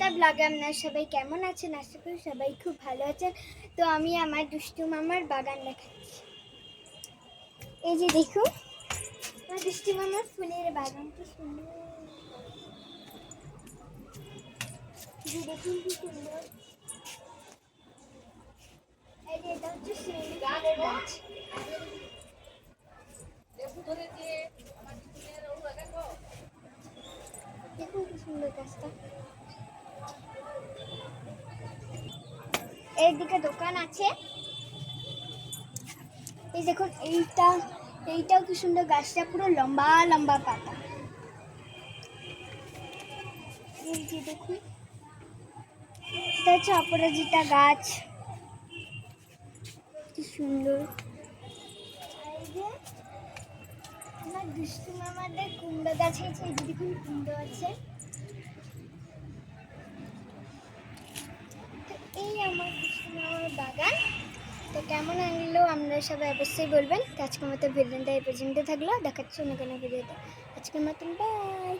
একটা ব্লগে আপনারা সবাই কেমন আছেন? আশা করি সবাই খুব ভালো আছেন। তো আমি আমার দুষ্টু মামার বাগান দেখাচ্ছি। এই যে দেখুন আমার দুষ্টু মামার ফুলের বাগান, কি সুন্দর। যে দেখুন কি সুন্দর। এই যে এটা হচ্ছে শিউলি ফুলের গাছ। দেখুন কি সুন্দর গাছটা। এইদিকে দোকান আছে। এই দেখুন এইটাও কি সুন্দর, গাছটা পুরো লম্বা লম্বা পাতা। এই যে দেখুন এটা হচ্ছে অপরাজিতা গাছ, কি সুন্দর। এই যে আমার দুষ্টু মামাদের কুমড়ো গাছ আছে, এই যে দেখুন কুমড়ো আছে। তো এই আমার দুষ্টু মামার বাগান। তো কেমন লাগলো আপনারা সবাই অবশ্যই বলবেন। তো আজকের মতো ভিডিওটা এই পর্যন্ত থাকলো, দেখাচ্ছি অন্য কোনো ভিডিওতে। আজকের মতন বাই।